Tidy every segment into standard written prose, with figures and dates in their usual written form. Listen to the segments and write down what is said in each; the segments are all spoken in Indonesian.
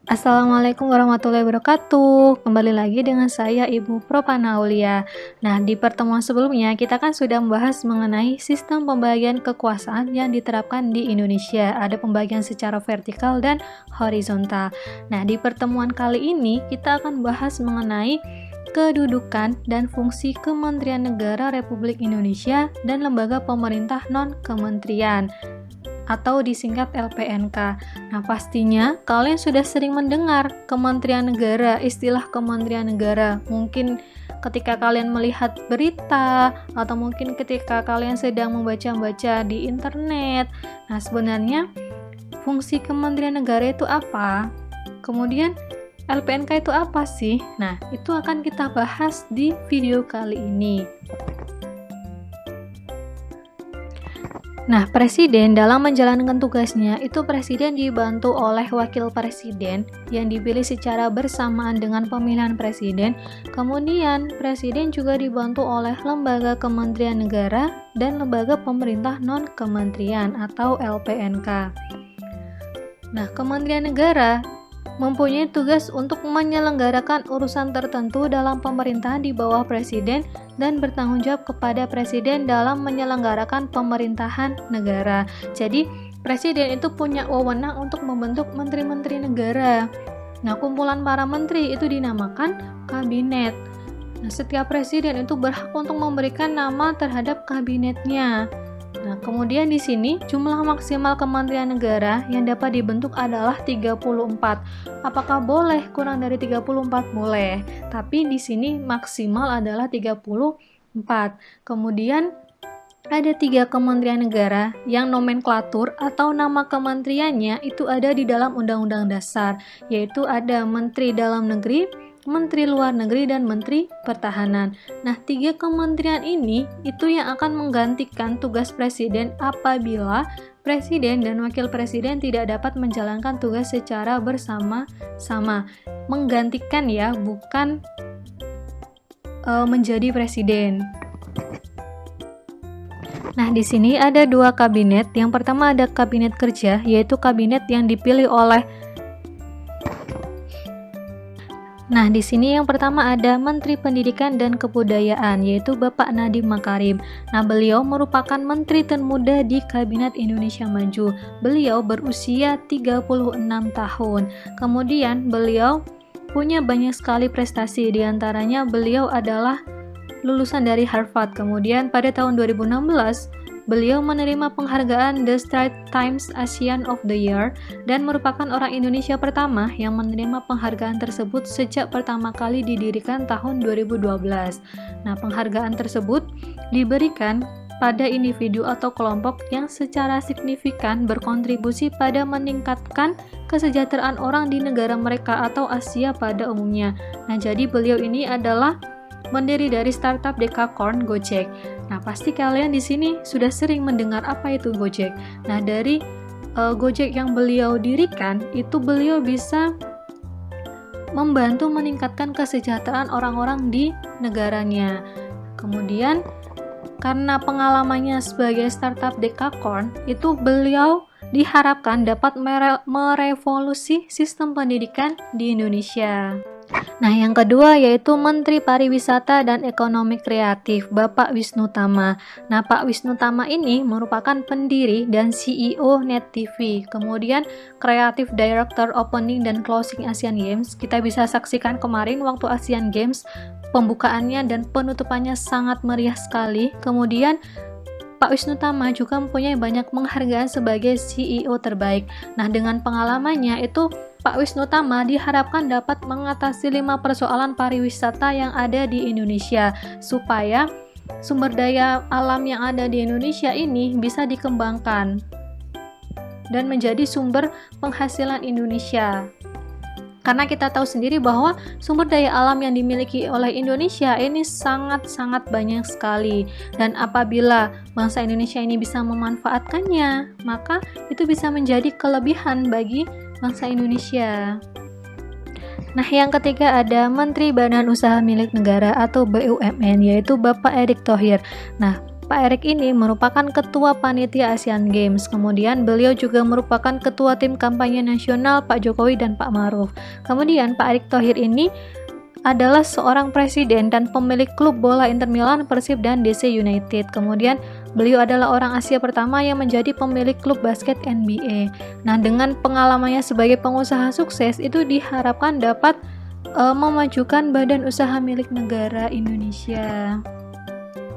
Assalamualaikum warahmatullahi wabarakatuh. Kembali lagi dengan saya Ibu Propana Aulia. Nah, di pertemuan sebelumnya kita kan sudah membahas mengenai sistem pembagian kekuasaan yang diterapkan di Indonesia. Ada pembagian secara vertikal dan horizontal. Nah, di pertemuan kali ini kita akan bahas mengenai kedudukan dan fungsi Kementerian Negara Republik Indonesia dan lembaga pemerintah non-kementerian atau disingkat LPNK. Nah, pastinya kalian sudah sering mendengar Kementerian Negara, istilah Kementerian Negara. Mungkin ketika kalian melihat berita atau mungkin ketika kalian sedang membaca-baca di internet. Nah, sebenarnya fungsi Kementerian Negara itu apa? Kemudian LPNK itu apa sih? Nah, itu akan kita bahas di video kali ini. Nah, presiden dalam menjalankan tugasnya itu presiden dibantu oleh wakil presiden yang dipilih secara bersamaan dengan pemilihan presiden. Kemudian, presiden juga dibantu oleh lembaga kementerian negara dan lembaga pemerintah non-kementerian atau LPNK. Nah, Kementerian Negara mempunyai tugas untuk menyelenggarakan urusan tertentu dalam pemerintahan di bawah presiden dan bertanggung jawab kepada presiden dalam menyelenggarakan pemerintahan negara. Jadi, presiden itu punya wewenang untuk membentuk menteri-menteri negara. Nah, kumpulan para menteri itu dinamakan kabinet. Nah, setiap presiden itu berhak untuk memberikan nama terhadap kabinetnya. Nah, kemudian di sini jumlah maksimal kementerian negara yang dapat dibentuk adalah 34. Apakah boleh kurang dari 34? Boleh. Tapi di sini maksimal adalah 34. Kemudian ada 3 kementerian negara yang nomenklatur atau nama kementeriannya itu ada di dalam Undang-Undang Dasar, yaitu ada Menteri Dalam Negeri, Menteri Luar Negeri, dan Menteri Pertahanan. Nah, 3 kementerian ini itu yang akan menggantikan tugas presiden apabila presiden dan wakil presiden tidak dapat menjalankan tugas secara bersama-sama. Menggantikan ya, bukan menjadi presiden. Nah, di sini ada 2 kabinet. Yang pertama ada kabinet kerja, yaitu kabinet yang dipilih oleh Nah, di sini yang pertama ada Menteri Pendidikan dan Kebudayaan, yaitu Bapak Nadiem Makarim. Nah, beliau merupakan menteri termuda di Kabinet Indonesia Maju. Beliau berusia 36 tahun. Kemudian, beliau punya banyak sekali prestasi, diantaranya beliau adalah lulusan dari Harvard. Kemudian, pada tahun 2016, beliau menerima penghargaan The Straits Times ASEAN of the Year dan merupakan orang Indonesia pertama yang menerima penghargaan tersebut sejak pertama kali didirikan tahun 2012. Nah, penghargaan tersebut diberikan pada individu atau kelompok yang secara signifikan berkontribusi pada meningkatkan kesejahteraan orang di negara mereka atau Asia pada umumnya. Nah, jadi beliau ini adalah pendiri dari startup Dekakorn Gojek. Nah, pasti kalian di sini sudah sering mendengar apa itu Gojek. Nah, dari Gojek yang beliau dirikan, itu beliau bisa membantu meningkatkan kesejahteraan orang-orang di negaranya. Kemudian, karena pengalamannya sebagai startup Dekakorn, itu beliau diharapkan dapat merevolusi sistem pendidikan di Indonesia. Nah, yang kedua yaitu Menteri Pariwisata dan Ekonomi Kreatif, Bapak Wisnu Tama. Nah, Pak Wisnu Tama ini merupakan pendiri dan CEO Net TV. Kemudian, Creative Director Opening dan Closing Asian Games. Kita bisa saksikan kemarin waktu Asian Games, pembukaannya dan penutupannya sangat meriah sekali. Kemudian, Pak Wisnu Tama juga mempunyai banyak penghargaan sebagai CEO terbaik. Nah, dengan pengalamannya itu Pak Wisnu Tama diharapkan dapat mengatasi 5 persoalan pariwisata yang ada di Indonesia supaya sumber daya alam yang ada di Indonesia ini bisa dikembangkan dan menjadi sumber penghasilan Indonesia. Karena kita tahu sendiri bahwa sumber daya alam yang dimiliki oleh Indonesia ini sangat-sangat banyak sekali. Dan apabila bangsa Indonesia ini bisa memanfaatkannya, maka itu bisa menjadi kelebihan bagi bangsa Indonesia. Nah, yang ketiga ada Menteri Badan Usaha Milik Negara atau BUMN, yaitu Bapak Erick Thohir. Nah, Pak Erik ini merupakan ketua panitia Asian Games. Kemudian beliau juga merupakan ketua tim kampanye nasional Pak Jokowi dan Pak Maruf. Kemudian Pak Erick Thohir ini adalah seorang presiden dan pemilik klub bola Inter Milan, Persib, dan DC United. Kemudian beliau adalah orang Asia pertama yang menjadi pemilik klub basket NBA. Nah, dengan pengalamannya sebagai pengusaha sukses itu diharapkan dapat memajukan badan usaha milik negara Indonesia.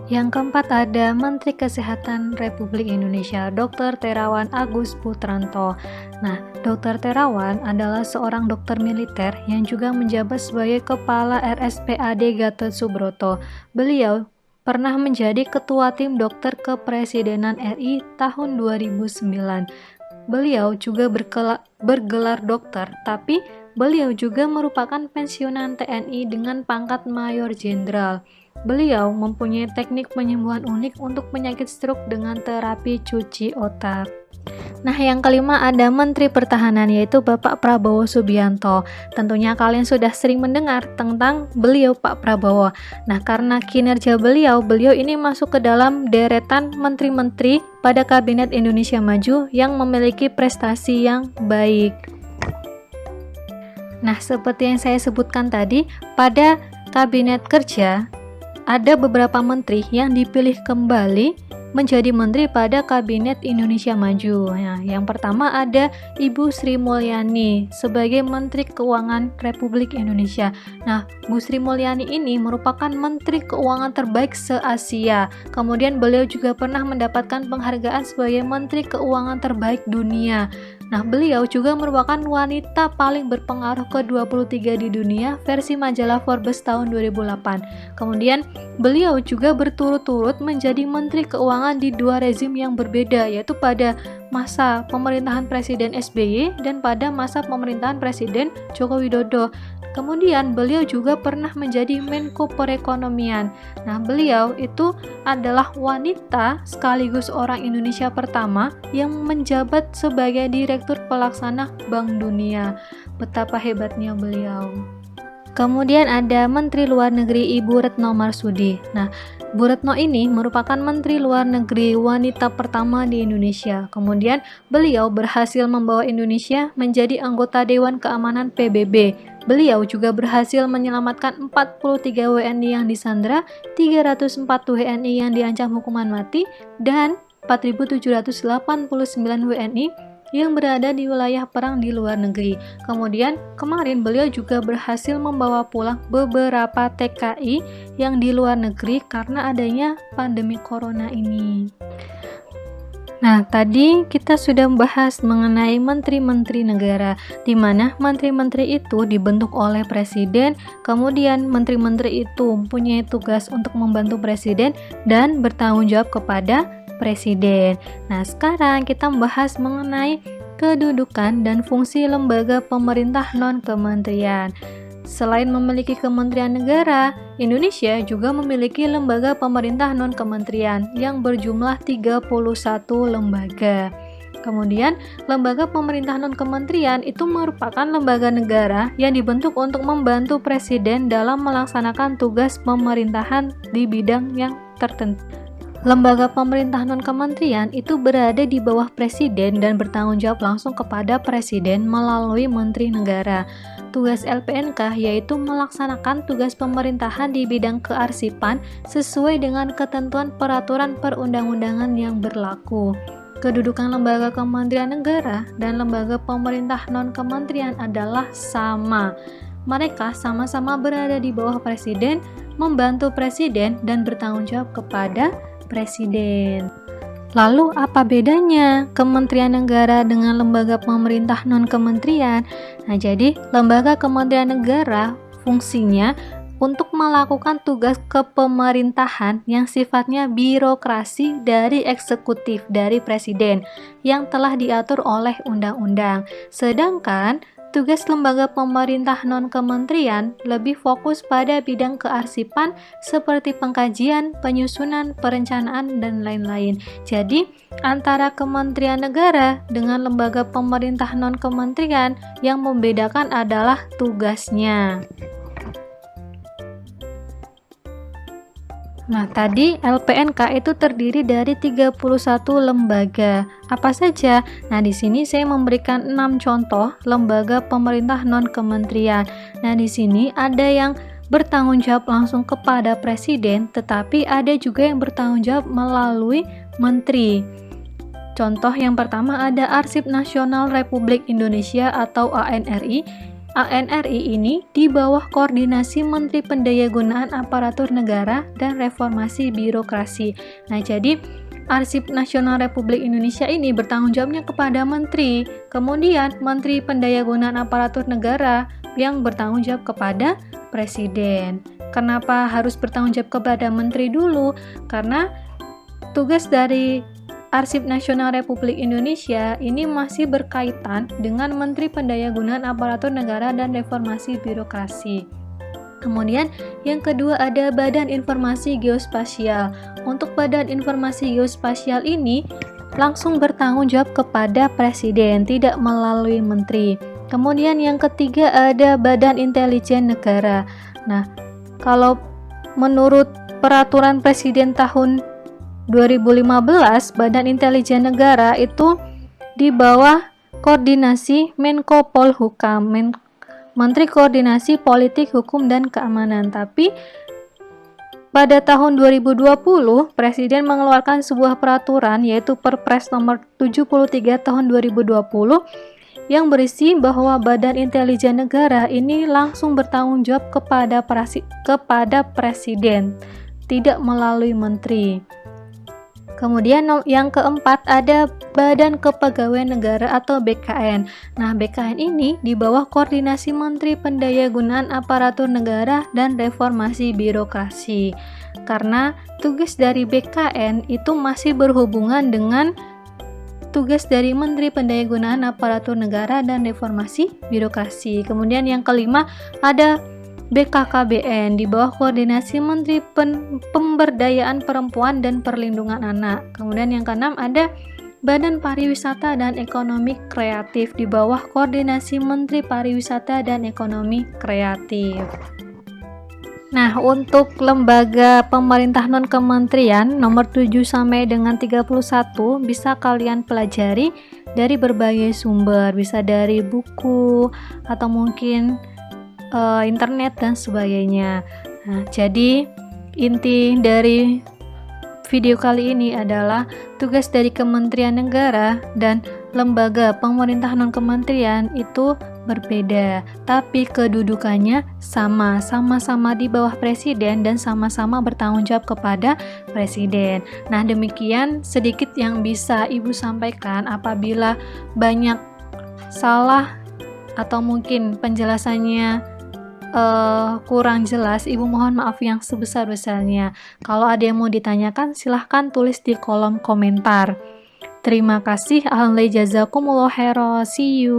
Yang keempat ada Menteri Kesehatan Republik Indonesia, Dr. Terawan Agus Putranto. Nah, Dr. Terawan adalah seorang dokter militer yang juga menjabat sebagai Kepala RSPAD Gatot Subroto. Beliau pernah menjadi Ketua Tim Dokter Kepresidenan RI tahun 2009. Beliau juga bergelar dokter, tapi beliau juga merupakan pensiunan TNI dengan pangkat Mayor Jenderal. Beliau mempunyai teknik penyembuhan unik untuk penyakit stroke dengan terapi cuci otak. Nah, yang kelima ada Menteri Pertahanan, yaitu Bapak Prabowo Subianto. Tentunya kalian sudah sering mendengar tentang beliau, Pak Prabowo. Nah, karena kinerja beliau ini masuk ke dalam deretan menteri-menteri pada Kabinet Indonesia Maju yang memiliki prestasi yang baik. Nah, seperti yang saya sebutkan tadi, pada Kabinet Kerja ada beberapa menteri yang dipilih kembali menjadi menteri pada Kabinet Indonesia Maju. Nah, yang pertama ada Ibu Sri Mulyani sebagai Menteri Keuangan Republik Indonesia. Nah, Bu Sri Mulyani ini merupakan Menteri Keuangan terbaik se-Asia. Kemudian beliau juga pernah mendapatkan penghargaan sebagai Menteri Keuangan terbaik dunia. Nah, beliau juga merupakan wanita paling berpengaruh ke-23 di dunia versi majalah Forbes tahun 2008. Kemudian, beliau juga berturut-turut menjadi Menteri Keuangan di dua rezim yang berbeda, yaitu pada masa pemerintahan Presiden SBY dan pada masa pemerintahan Presiden Joko Widodo. Kemudian beliau juga pernah menjadi Menko Perekonomian. Nah, beliau itu adalah wanita sekaligus orang Indonesia pertama yang menjabat sebagai Direktur Pelaksana Bank Dunia. Betapa hebatnya beliau. Kemudian ada Menteri Luar Negeri Ibu Retno Marsudi. Nah, Bu Retno ini merupakan Menteri Luar Negeri wanita pertama di Indonesia. Kemudian beliau berhasil membawa Indonesia menjadi anggota Dewan Keamanan PBB. Beliau juga berhasil menyelamatkan 43 WNI yang disandra, 304 WNI yang diancam hukuman mati, dan 4.789 WNI yang berada di wilayah perang di luar negeri. Kemudian kemarin beliau juga berhasil membawa pulang beberapa TKI yang di luar negeri karena adanya pandemi corona ini. Nah, tadi kita sudah membahas mengenai menteri-menteri negara, di mana menteri-menteri itu dibentuk oleh presiden, kemudian menteri-menteri itu mempunyai tugas untuk membantu presiden dan bertanggung jawab kepada presiden. Nah, sekarang kita membahas mengenai kedudukan dan fungsi lembaga pemerintah non-kementerian. Selain memiliki kementerian negara, Indonesia juga memiliki lembaga pemerintah non-kementerian yang berjumlah 31 lembaga. Kemudian, lembaga pemerintah non-kementerian itu merupakan lembaga negara yang dibentuk untuk membantu presiden dalam melaksanakan tugas pemerintahan di bidang yang tertentu. Lembaga pemerintah non-kementerian itu berada di bawah presiden dan bertanggung jawab langsung kepada presiden melalui menteri negara. Tugas LPNK yaitu melaksanakan tugas pemerintahan di bidang kearsipan sesuai dengan ketentuan peraturan perundang-undangan yang berlaku. Kedudukan lembaga kementerian negara dan lembaga pemerintah non-kementerian adalah sama. Mereka sama-sama berada di bawah presiden, membantu presiden, dan bertanggung jawab kepada presiden. Lalu apa bedanya Kementerian Negara dengan lembaga pemerintah non-kementerian? Nah, jadi lembaga kementerian negara fungsinya untuk melakukan tugas kepemerintahan yang sifatnya birokrasi dari eksekutif dari presiden yang telah diatur oleh undang-undang. Sedangkan tugas lembaga pemerintah non-kementerian lebih fokus pada bidang kearsipan seperti pengkajian, penyusunan, perencanaan, dan lain-lain. Jadi, antara kementerian negara dengan lembaga pemerintah non-kementerian yang membedakan adalah tugasnya. Nah, tadi LPNK itu terdiri dari 31 lembaga. Apa saja? Nah, di sini saya memberikan 6 contoh lembaga pemerintah non-kementerian. Nah, di sini ada yang bertanggung jawab langsung kepada presiden, tetapi ada juga yang bertanggung jawab melalui menteri. Contoh yang pertama ada Arsip Nasional Republik Indonesia atau ANRI. ANRI ini di bawah koordinasi Menteri Pendayagunaan Aparatur Negara dan Reformasi Birokrasi. Nah, jadi Arsip Nasional Republik Indonesia ini bertanggung jawabnya kepada menteri. Kemudian Menteri Pendayagunaan Aparatur Negara yang bertanggung jawab kepada presiden. Kenapa harus bertanggung jawab kepada menteri dulu? Karena tugas dari Arsip Nasional Republik Indonesia ini masih berkaitan dengan Menteri Pendayagunaan Aparatur Negara dan Reformasi Birokrasi. Kemudian yang kedua ada Badan Informasi Geospasial. Untuk Badan Informasi Geospasial ini langsung bertanggung jawab kepada presiden, tidak melalui menteri. Kemudian yang ketiga ada Badan Intelijen Negara. Nah, kalau menurut peraturan presiden tahun 2015, Badan Intelijen Negara itu di bawah koordinasi Menko Polhukam, Menteri Koordinasi Politik, Hukum, dan Keamanan. Tapi pada tahun 2020, Presiden mengeluarkan sebuah peraturan yaitu Perpres nomor 73 tahun 2020 yang berisi bahwa Badan Intelijen Negara ini langsung bertanggung jawab kepada presiden, tidak melalui menteri. Kemudian yang keempat ada Badan Kepegawaian Negara atau BKN. Nah, BKN ini di bawah koordinasi Menteri Pendayagunaan Aparatur Negara dan Reformasi Birokrasi. Karena tugas dari BKN itu masih berhubungan dengan tugas dari Menteri Pendayagunaan Aparatur Negara dan Reformasi Birokrasi. Kemudian yang kelima ada BKKBN di bawah koordinasi Menteri Pemberdayaan Perempuan dan Perlindungan Anak. Kemudian yang keenam ada Badan Pariwisata dan Ekonomi Kreatif di bawah koordinasi Menteri Pariwisata dan Ekonomi Kreatif. Nah, untuk lembaga pemerintah non-kementerian nomor 7 sampai dengan 31 bisa kalian pelajari dari berbagai sumber, bisa dari buku atau mungkin internet dan sebagainya. Nah, jadi inti dari video kali ini adalah tugas dari Kementerian Negara dan lembaga pemerintah non-kementerian itu berbeda, tapi kedudukannya sama-sama di bawah presiden dan sama-sama bertanggung jawab kepada presiden. Nah, demikian sedikit yang bisa Ibu sampaikan. Apabila banyak salah atau mungkin penjelasannya kurang jelas, Ibu mohon maaf yang sebesar-besarnya. Kalau ada yang mau ditanyakan, silahkan tulis di kolom komentar. Terima kasih. Alhamdulillah, jazakumullah khairan. See you.